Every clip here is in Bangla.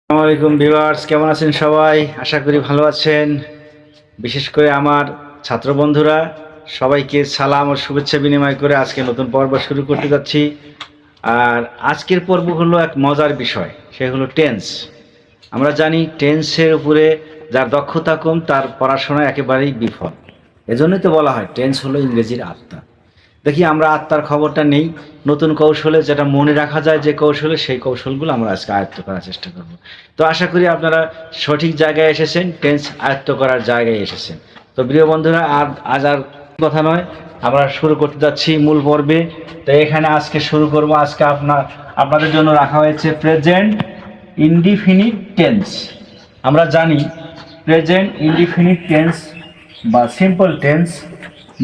আসসালামু আলাইকুম ভিউয়ার্স, কেমন আছেন সবাই? আশা করি ভালো আছেন। বিশেষ করে আমার ছাত্র বন্ধুরা, সবাইকে সালাম ও শুভেচ্ছা বিনিময় করে আজকে নতুন পর্ব শুরু করতে যাচ্ছি। আর আজকের পর্ব হলো এক মজার বিষয়, সে হলো টেন্স। আমরা জানি টেন্সের উপরে যার দক্ষতা কম তার পড়াশোনা একেবারেই বিফল। এজন্যই তো বলা হয় টেন্স হলো ইংরেজির আত্মা। দেখি আমরা আত্মার খবরটা নেই নতুন কৌশলে, যেটা মনে রাখা যায় যে কৌশলে, সেই কৌশলগুলো আমরা আজকে আয়ত্ত করার চেষ্টা করব। তো আশা করি আপনারা সঠিক জায়গায় এসেছেন, টেন্স আয়ত্ত করার জায়গায় এসেছেন। তো প্রিয় বন্ধুরা, আজ আর কথা নয়, আমরা শুরু করতে যাচ্ছি মূল পর্বে। তো এখানে আজকে শুরু করব। আজকে আপনাদের জন্য রাখা হয়েছে প্রেজেন্ট ইনডিফিনিট টেন্স। আমরা জানি প্রেজেন্ট ইনডিফিনিট টেন্স বা সিম্পল টেন্স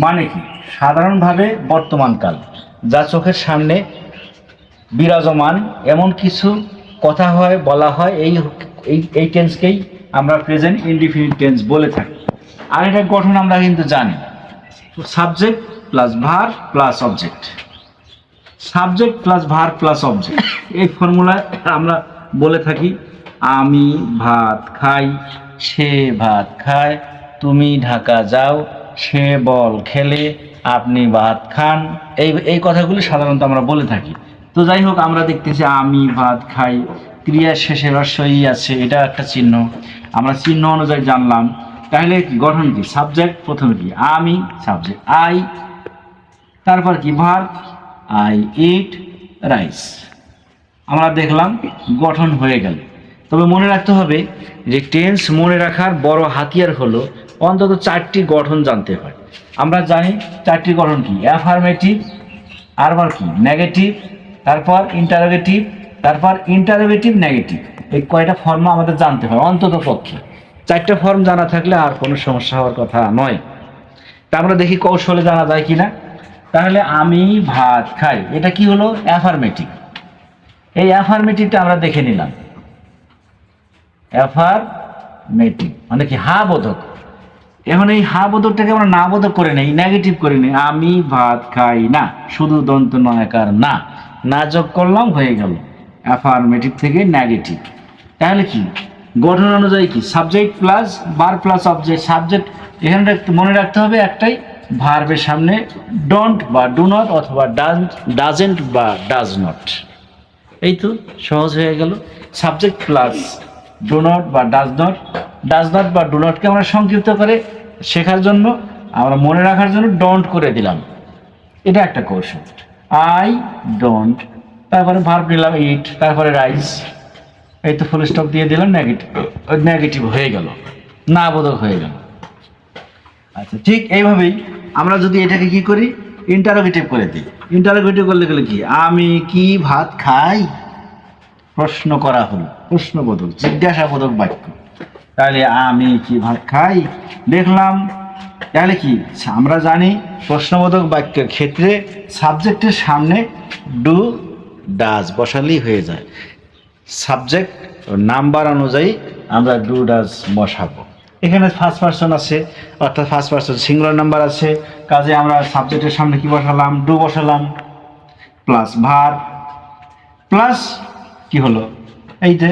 মানে কি? সাধারণভাবে বর্তমানকাল, যা চোখের সামনে বিরাজমান এমন কিছু কথা হয়, বলা হয়, এই টেন্সকেই আমরা প্রেজেন্ট ইনডিফিনিট টেন্স বলে থাকি। আর এটার গঠন আমরা কিন্তু জানি, subject plus verb plus object. Subject plus verb plus object, এই ফর্মুলায় আমরা বলে থাকি আমি ভাত খাই, সে ভাত খায়, তুমি ঢাকা যাও, সে বল খেলে, আপনি ভাত খান। এই কথাগুলি সাধারণত আমরা বলে থাকি। তো যাই হোক, আমরা দেখতেছি আমি ভাত খাই, ক্রিয়ার শেষে রস্বই আছে, এটা একটা চিহ্ন। আমরা চিহ্ন অনুযায়ী জানলাম। তাহলে কি গঠন কি? সাবজেক্ট প্রথমে কি? আমি, সাবজেক্ট আই, তারপর কি? ভার, আই ইট রাইস। আমরা দেখলাম গঠন হয়ে গেল। তবে মনে রাখতে হবে যে টেন্স মনে রাখার বড় হাতিয়ার হলো অন্তত 4টি গঠন জানতে হয়। আমরা জানি 4টি গঠন কি? অ্যাফার্মেটিভ, আরবার কি? নেগেটিভ, তারপর ইন্টারোগেটিভ, তারপর ইন্টারোগেটিভ নেগেটিভ। এই কয়টা ফর্ম আমাদের জানতে হয় অন্তত পক্ষে। 4টা ফর্ম জানা থাকলে আর কোনো সমস্যা হওয়ার কথা নয়। তা আমরা দেখি কৌশলে জানা যায় কিনা। তাহলে আমি ভাত খাই, এটা কি হলো? অ্যাফার্মেটিভ। এই অ্যাফার্মেটিভটা আমরা দেখে নিলাম। অ্যাফার্মেটিভ মানে কি? হা বোধক। এখন এই হা বোধকটাকে আমরা না বোধক করে নেই, নেগেটিভ করে নেই। আমি ভাত খাই না, শুধু দন্ত নয়কার না, না যোগ করলাম, হয়ে গেল অ্যাফার্মেটিভ থেকে নেগেটিভ। তাহলে কি গঠন অনুযায়ী কি? Subject plus verb plus object. Subject এখানে মনে রাখতে হবে একটাই, ভার্বের সামনে ডোন্ট বা ডু নট অথবা ডাজেন্ট বা ডাজ নট। এই তো সহজ হয়ে গেল। সাবজেক্ট প্লাস ডু নট বা ডাজ নট। ডাজ নট বা ডু নটকে আমরা সংক্ষিপ্ত করে শেখার জন্য, আমরা মনে রাখার জন্য ডোন্ট করে দিলাম। এটা একটা কৌশল। আই ডোন্ট, তারপরে ভার্ব নিলাম ইট, তারপরে রাইস। এই তো ফুল স্টপ দিয়ে দিলাম, নেগেটিভ নেগেটিভ হয়ে গেল, না বোধক হয়ে গেল। আচ্ছা, ঠিক এইভাবেই আমরা যদি এটাকে কি করি? ইন্টারোগেটিভ করে দিই। ইন্টারোগেটিভ করলে গেলে কি? আমি কি ভাত খাই? প্রশ্ন করা হলো, প্রশ্নবোধক জিজ্ঞাসাবোধক বাক্য। তাহলে আমি কি ভাত খাই দেখলাম। তাহলে কি আমরা জানি প্রশ্নবোধক বাক্যের ক্ষেত্রে সাবজেক্টের সামনে ডু ডাজ বসালেই হয়ে যায়। সাবজেক্ট নাম্বার অনুযায়ী আমরা ডু ডাজ বসাবো। এখানে ফার্স্ট পারসন আছে, অর্থাৎ ফার্স্ট পারসন সিঙ্গুলার নাম্বার আছে, কাজে আমরা সাবজেক্টের সামনে কি বসালাম? ডু বসালাম, প্লাস ভার, প্লাস কি হলো? এই যে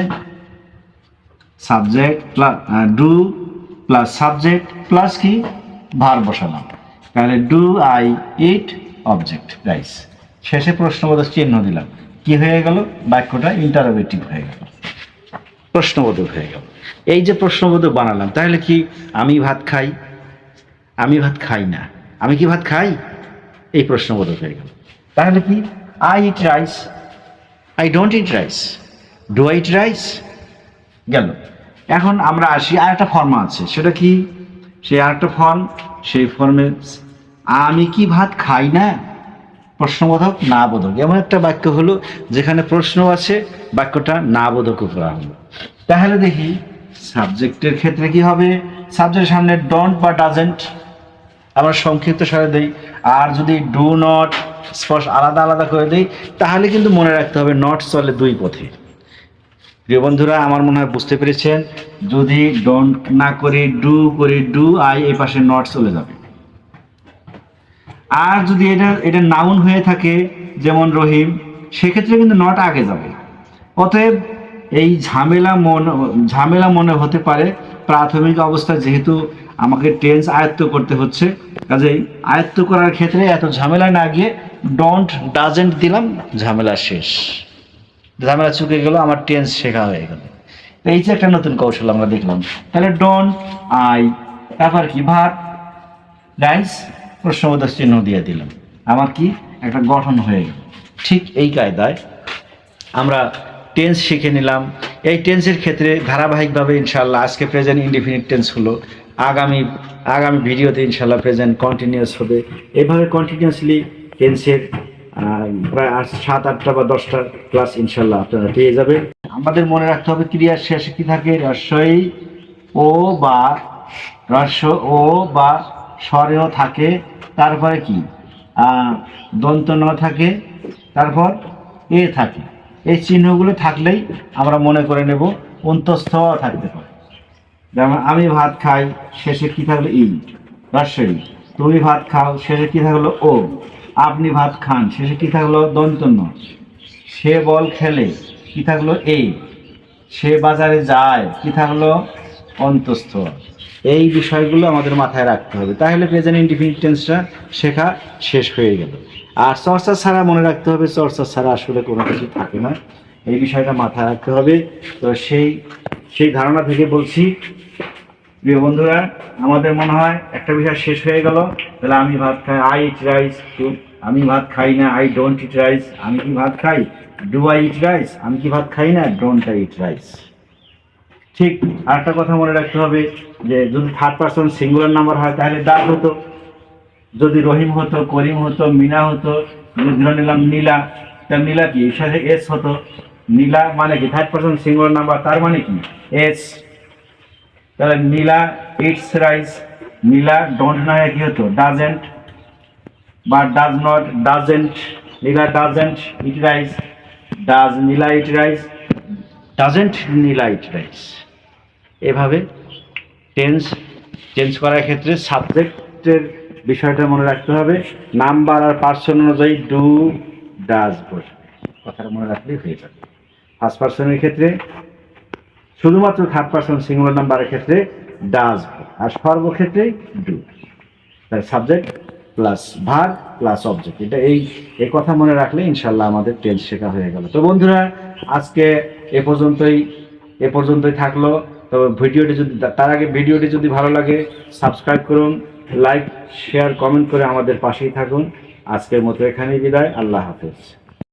subject plus do plus subject plus কি? ভার বসালাম। তাহলে do I eat object rice. শেষে প্রশ্নবোধক চিহ্ন দিলাম। কি হয়ে গেল? বাক্যটা ইন্টারোগেটিভ হয়ে গেল, প্রশ্নবোধক হয়ে গেল। এই যে প্রশ্নবোধক বানালাম, তাহলে কি? আমি ভাত খাই, আমি ভাত খাই না, আমি কি ভাত খাই? এই প্রশ্নবোধক হয়ে গেল। তাহলে কি? I eat rice, I don't eat rice, do I eat rice. গেল। এখন আমরা আসি, আরেকটা ফর্ম আছে, সেটা কি? সেই আরেকটা ফর্ম, সেই ফর্মে আমি কি ভাত খাই না, প্রশ্নবোধক না বোধক। এমন একটা বাক্য হলো যেখানে প্রশ্ন আছে, বাক্যটা না বোধক করা হলো। তাহলে দেখি সাবজেক্টের ক্ষেত্রে কি হবে? সাবজেক্টের সামনে ডোন্ট বা ডাজেন্ট আমরা সংক্ষিপ্ত সারে দিই। আর যদি ডু নট স্পষ্ট আলাদা আলাদা করে দিই, তাহলে কিন্তু মনে রাখতে হবে নট চলে দুই পথে। প্রিয় বন্ধুরা, আমার মনে হয় বুঝতে পেরেছেন। যদি ডোন্ট না করি, ডু করি, ডু আই, এই পাশে নট চলে যাবে। আর যদি এটা নাউন হয়ে থাকে, যেমন রহিম, সেক্ষেত্রে কিন্তু নট আগে যাবে। অতএব এই ঝামেলা মনে হতে পারে প্রাথমিক অবস্থায়, যেহেতু আমাকে টেন্স আয়ত্ত করতে হচ্ছে, কাজেই আয়ত্ত করার ক্ষেত্রে এত ঝামেলা না গিয়ে ডোন্ট ডাজেন্ট দিলাম, ঝামেলা শেষ, ঝামেলা চুকে গেল, আমার টেন্স শেখা হয়ে গেল। এই যে একটা নতুন কৌশল আমরা দেখলাম। তাহলে ডোন্ট, আই, তারপর কি ভার্ব, রাইস, প্রশ্নবোধক চিহ্ন দিয়ে দিলাম, আমার কি একটা গঠন হয়ে গেল। ঠিক এই কায়দায় আমরা টেন্স শিখে নিলাম। এই টেন্সের ক্ষেত্রে ধারাবাহিকভাবে ইনশাল্লাহ আজকে প্রেজেন্ট ইনডিফিনিট টেন্স হলো, আগামী ভিডিওতে ইনশাল্লাহ প্রেজেন্ট কন্টিনিউয়াস হবে। এভাবে কন্টিনিউয়াসলি টেন্সের প্রায় 7-8টা বা 10টা ক্লাস ইনশাল্লাহ আপনারা পেয়ে যাবেন। আমাদের মনে রাখতে হবে ক্রিয়ার শেষে কি থাকে, রস্বই ও বা স্বরেও থাকে, তারপরে কি দন্ত ন থাকে, তারপর এ থাকে। এই চিহ্নগুলো থাকলেই আমরা মনে করে নেব অন্তঃস্থ থাকতে পারে। যেমন আমি ভাত খাই, শেষে কি থাকলো ই, রস্বই। তুমি ভাত খাও, শেষে কি থাকলো ও। আপনি ভাত খান, শেষে কি থাকলো দন্ত ন। সে বল খেলে, কি থাকলো এ। সে বাজারে যায়, কি থাকলো অন্তঃস্থ। এই বিষয়গুলো আমাদের মাথায় রাখতে হবে, তাহলে প্রেজেন্ট ইনডিফিনিট টেন্সটা শেখা শেষ হয়ে গেল। আর চর্চা ছাড়া মনে রাখতে হবে, চর্চা ছাড়া আসলে কোনো কিছু থাকে না, এই বিষয়টা মাথায় রাখতে হবে। তো সেই ধারণা থেকে বলছি, প্রিয় বন্ধুরা, আমাদের মনে হয় একটা বিষয় শেষ হয়ে গেল। তাহলে আমি ভাত খাই, আই ইট রাইস। আমি ভাত খাই না, আই ডোন্ট ইট রাইস। আমি কি ভাত খাই, ডু আই ইট রাইস। আমি কি ভাত খাই না, ডোন্ট আই ইট রাইস। ঠিক আরেকটা কথা মনে রাখতে হবে যে যদি থার্ড পারসন সিঙ্গুলার নাম্বার হয় তাহলে ডাক হতো, যদি রহিম হতো, করিম হতো, মিনা হতো, ধরে নিলাম নীলা, তার নীলা কি সাথে এস হতো। নীলা মানে কি থার্ড পারসন সিঙ্গুলার নাম্বার, তার মানে কি এস। তাহলে নীলা ইটস রাইস, নীলা ডোন্ট না কি হতো ডাজেন্ট বা does not, doesn't, Nila doesn't eat rice, does Nila eat rice, doesn't Nila eat rice. এভাবে চেঞ্জ করার ক্ষেত্রে সাবজেক্টের বিষয়টা মনে রাখতে হবে, নাম্বার আর পার্সন অনুযায়ী ডু ডাজ বসবে, কথাটা মনে রাখলেই হয়ে যাবে। ফার্স্ট পার্সনের ক্ষেত্রে শুধুমাত্র, থার্ড পার্সন সিঙ্গুলার নাম্বারের ক্ষেত্রে ডাজ, আর সর্বক্ষেত্রে ডু। তাই subject plus verb plus object, এটা এই কথা মনে রাখলে ইনশাল্লাহ আমাদের টেন্স শেখা হয়ে গেল। তো বন্ধুরা, আজকে এ পর্যন্তই থাকলো। তো তার আগে ভিডিওটি যদি ভালো লাগে সাবস্ক্রাইব করুন, লাইক শেয়ার কমেন্ট করে আমাদের পাশেই থাকুন। আজকের মতো এখানেই বিদায়, আল্লাহ হাফেজ।